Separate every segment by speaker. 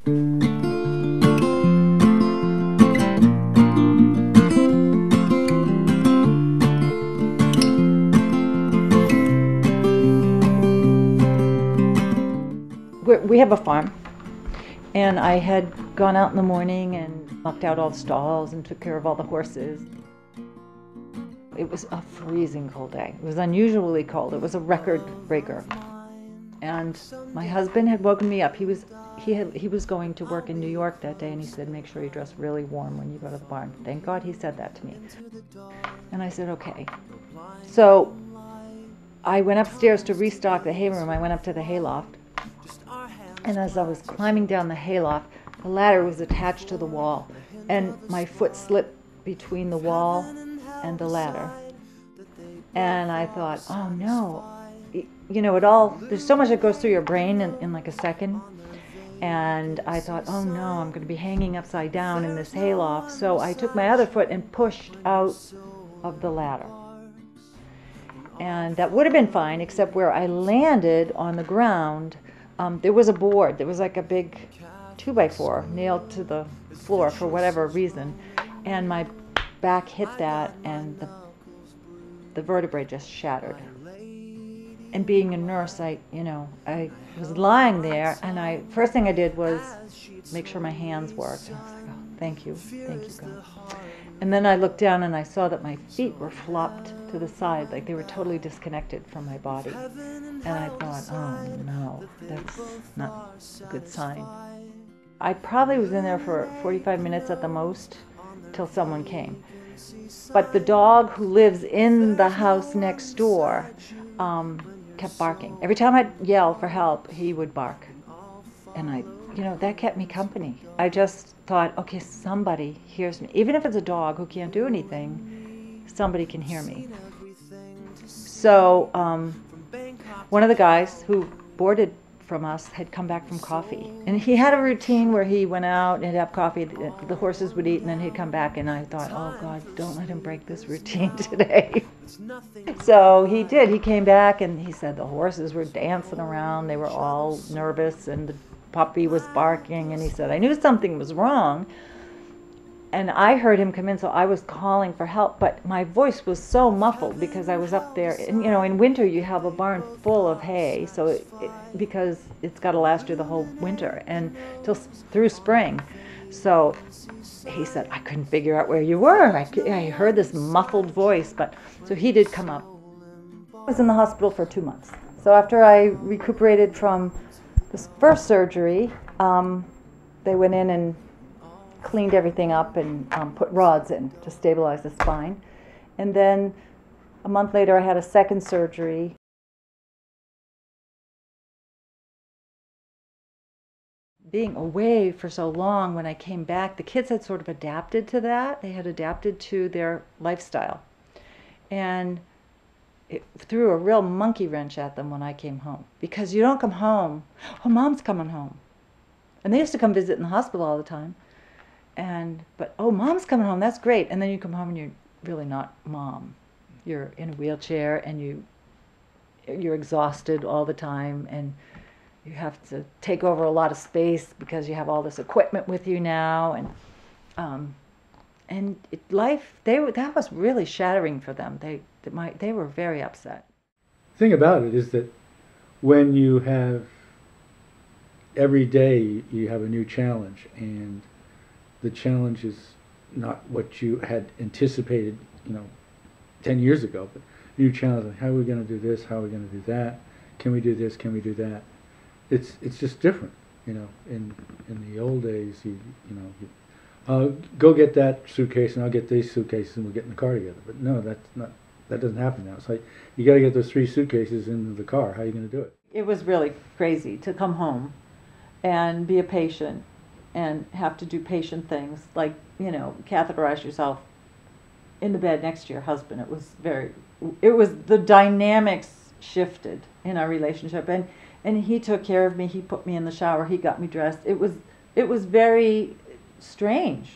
Speaker 1: We have a farm, and I had gone out in the morning and knocked out all the stalls and took care of all the horses. It was a freezing cold day. It was unusually cold. It was a record breaker. And my husband had woken me up. He was going to work in New York that day, and he said, make sure you dress really warm when you go to the barn. Thank God he said that to me. And I said, okay. So I went upstairs to restock the hay room. I went up to the hayloft. And as I was climbing down the hayloft, the ladder was attached to the wall, and my foot slipped between the wall and the ladder. And I thought, oh no, you know, there's so much that goes through your brain in like a second. And I thought, oh no, I'm going to be hanging upside down in this hayloft. So I took my other foot and pushed out of the ladder. And that would have been fine, except where I landed on the ground, there was a board. There was like a big 2x4 nailed to the floor for whatever reason. And my back hit that, and the vertebrae just shattered. And being a nurse, I was lying there, and first thing I did was make sure my hands worked. And I was like, oh, thank you God. And then I looked down and I saw that my feet were flopped to the side, like they were totally disconnected from my body. And I thought, oh no, that's not a good sign. I probably was in there for 45 minutes at the most till someone came. But the dog who lives in the house next door kept barking. Every time I'd yell for help, he would bark. And that kept me company. I just thought, okay, somebody hears me. Even if it's a dog who can't do anything, somebody can hear me. So one of the guys who boarded from us had come back from coffee. And he had a routine where he went out and he'd have coffee, the horses would eat, and then he'd come back. And I thought, oh God, don't let him break this routine today. So he did. He came back and he said the horses were dancing around. They were all nervous, and the puppy was barking. And he said, I knew something was wrong. And I heard him come in, so I was calling for help, but my voice was so muffled because I was up there. And in winter you have a barn full of hay, so because it's got to last you the whole winter and through spring. So he said, I couldn't figure out where you were. I heard this muffled voice, so he did come up. I was in the hospital for 2 months. So after I recuperated from this first surgery, they went in and cleaned everything up and put rods in to stabilize the spine. And then a month later I had a second surgery. Being away for so long, when I came back, the kids had sort of adapted to that. They had adapted to their lifestyle. And it threw a real monkey wrench at them when I came home. Because you don't come home, oh, Mom's coming home. And they used to come visit in the hospital all the time. But oh, Mom's coming home, that's great. And then you come home and you're really not Mom. You're in a wheelchair and you're exhausted all the time, and you have to take over a lot of space because you have all this equipment with you now. That was really shattering for them. They were very upset.
Speaker 2: The thing about it is that when you have, every day you have a new challenge, and the challenge is not what you had anticipated, 10 years ago, but new challenge, like, how are we going to do this? How are we going to do that? Can we do this? Can we do that? It's just different, In the old days, go get that suitcase and I'll get these suitcases and we'll get in the car together. But no, that doesn't happen now. It's like, you got to get those 3 suitcases into the car. How are you going to do it?
Speaker 1: It was really crazy to come home and be a patient and have to do patient things like, catheterize yourself in the bed next to your husband. The dynamics shifted in our relationship, and he took care of me. He put me in the shower. He got me dressed. It was very strange,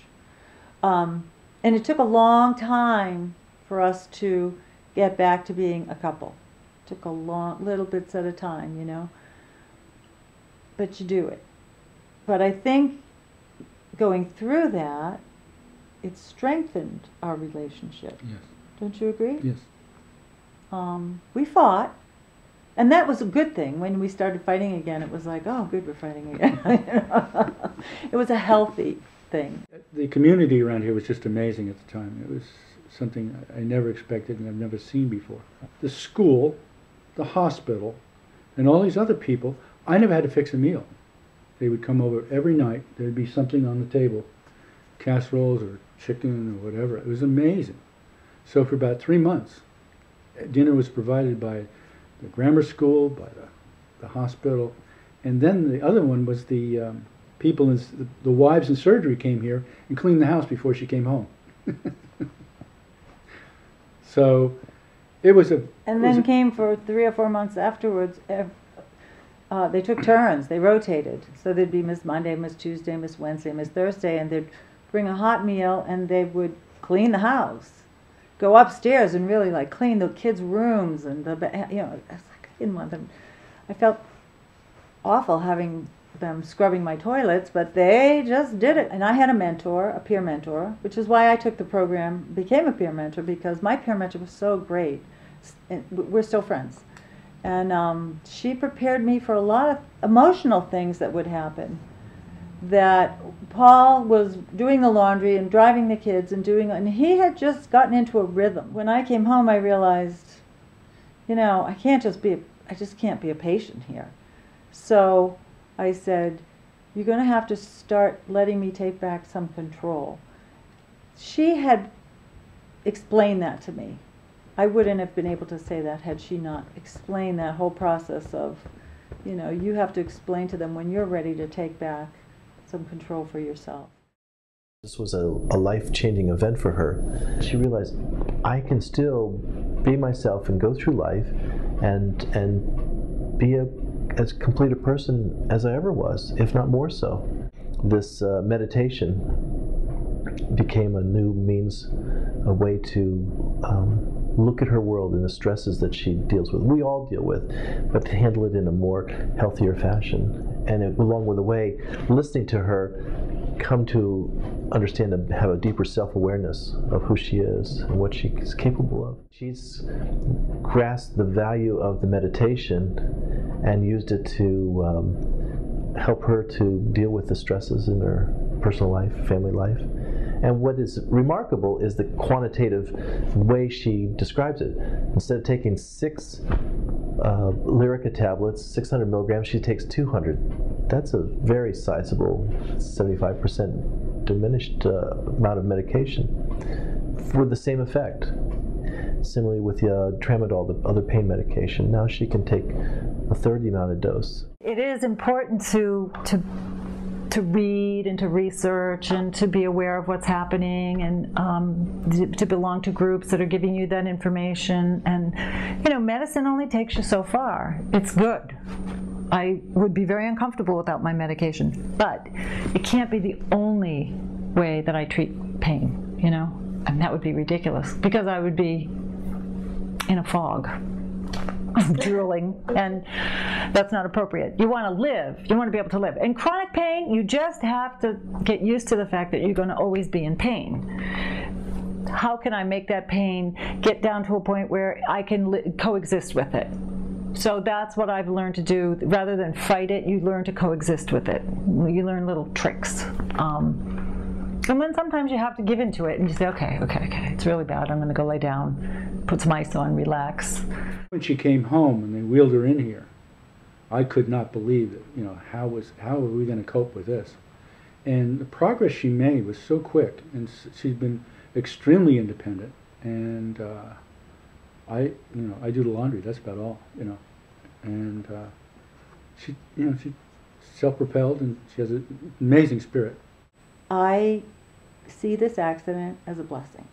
Speaker 1: and it took a long time for us to get back to being a couple. It took little bits at a time, but you do it. But I think going through that, it strengthened our relationship.
Speaker 2: Yes.
Speaker 1: Don't you agree?
Speaker 2: Yes.
Speaker 1: We fought, and that was a good thing. When we started fighting again, it was like, oh, good, we're fighting again. It was a healthy thing.
Speaker 2: The community around here was just amazing at the time. It was something I never expected and I've never seen before. The school, the hospital, and all these other people, I never had to fix a meal. They would come over every night. There would be something on the table, casseroles or chicken or whatever. It was amazing. So for about 3 months, dinner was provided by the grammar school, by the hospital, and then the other one was the people, the wives in surgery came here and cleaned the house before she came home. So it was a...
Speaker 1: And then came for 3 or 4 months afterwards. They took turns. They rotated. So there'd be Miss Monday, Miss Tuesday, Miss Wednesday, Miss Thursday, and they'd bring a hot meal and they would clean the house. Go upstairs and really like clean the kids' rooms and it's like I didn't want them. I felt awful having them scrubbing my toilets, but they just did it. And I had a mentor, a peer mentor, which is why I took the program, became a peer mentor, because my peer mentor was so great. And we're still friends. And she prepared me for a lot of emotional things that would happen. That Paul was doing the laundry and driving the kids and he had just gotten into a rhythm. When I came home, I realized, I just can't be a patient here. So I said, you're going to have to start letting me take back some control. She had explained that to me. I wouldn't have been able to say that had she not explained that whole process of, you have to explain to them when you're ready to take back some control for yourself.
Speaker 3: This was a life-changing event for her. She realized, I can still be myself and go through life and be as complete a person as I ever was, if not more so. This meditation became a new means, a way to look at her world and the stresses that she deals with. We all deal with, but to handle it in a more healthier fashion. And along with the way, listening to her come to understand and have a deeper self-awareness of who she is and what she's capable of. She's grasped the value of the meditation and used it to help her to deal with the stresses in her personal life, family life. And what is remarkable is the quantitative way she describes it. Instead of taking 6 Lyrica tablets, 600 milligrams, she takes 200. That's a very sizable 75% diminished amount of medication for the same effect. Similarly with the tramadol, the other pain medication, now she can take a third the amount of dose.
Speaker 1: It is important to read and to research and to be aware of what's happening and to belong to groups that are giving you that information. And, medicine only takes you so far. It's good. I would be very uncomfortable without my medication, but it can't be the only way that I treat pain, and that would be ridiculous because I would be in a fog. Drooling, and that's not appropriate. You want to live. You want to be able to live. In chronic pain, you just have to get used to the fact that you're going to always be in pain. How can I make that pain get down to a point where I can coexist with it? So that's what I've learned to do. Rather than fight it, you learn to coexist with it. You learn little tricks. And then sometimes you have to give into it and you say, okay, it's really bad. I'm going to go lay down, put some ice on, relax.
Speaker 2: When she came home and they wheeled her in here, I could not believe it. How are we going to cope with this? And the progress she made was so quick, and she's been extremely independent. And I do the laundry. That's about all. And she's self-propelled, and she has an amazing spirit.
Speaker 1: I see this accident as a blessing.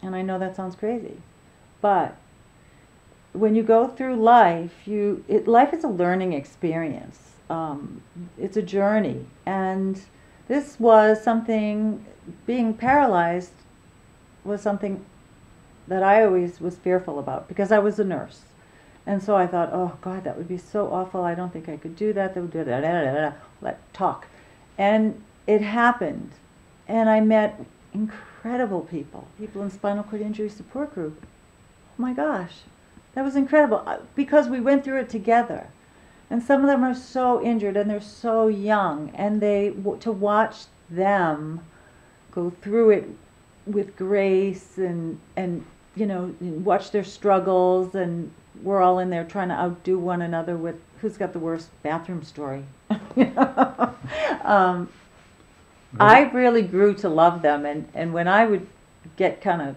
Speaker 1: And I know that sounds crazy. But when you go through life, life is a learning experience. It's a journey. And this was something, being paralyzed was something that I always was fearful about because I was a nurse. And so I thought, oh God, that would be so awful. I don't think I could do that. They would do that. Let talk. And it happened. And I met incredible people in spinal cord injury support group. Oh my gosh, that was incredible because we went through it together. And some of them are so injured and they're so young, and to watch them go through it with grace and watch their struggles, and we're all in there trying to outdo one another with who's got the worst bathroom story. I really grew to love them, and when I would get kind of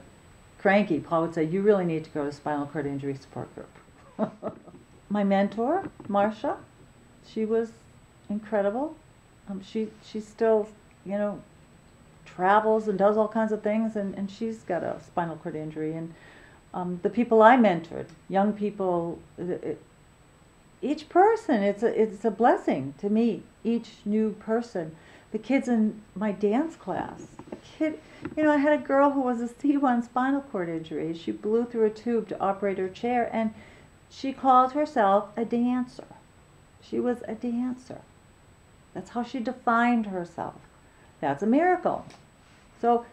Speaker 1: cranky, Paul would say, you really need to go to spinal cord injury support group. My mentor, Marcia, she was incredible. She still, travels and does all kinds of things, and she's got a spinal cord injury. And the people I mentored, young people, each person, it's a blessing to meet each new person. The kids in my dance class, I had a girl who was a C1 spinal cord injury. She blew through a tube to operate her chair, and she called herself a dancer. She was a dancer. That's how she defined herself. That's a miracle. So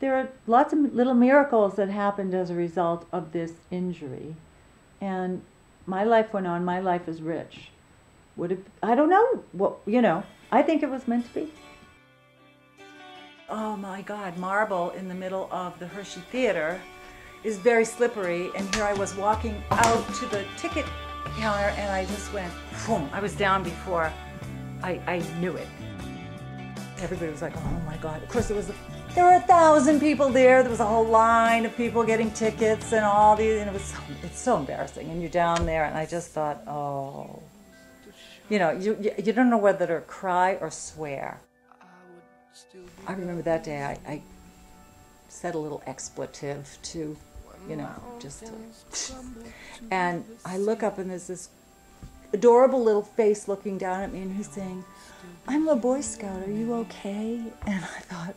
Speaker 1: there are lots of little miracles that happened as a result of this injury. And my life went on. My life is rich. I don't know. I think it was meant to be. Oh my God, marble in the middle of the Hershey Theater is very slippery, and here I was walking out to the ticket counter, and I just went, boom. I was down before I knew it. Everybody was like, oh my God. Of course, there were 1,000 people there. There was a whole line of people getting tickets and all these, and it's so embarrassing. And you're down there, and I just thought, oh, you don't know whether to cry or swear. I remember that day I said a little expletive to, and I look up and there's this adorable little face looking down at me, and he's saying, I'm a Boy Scout, are you okay? And I thought,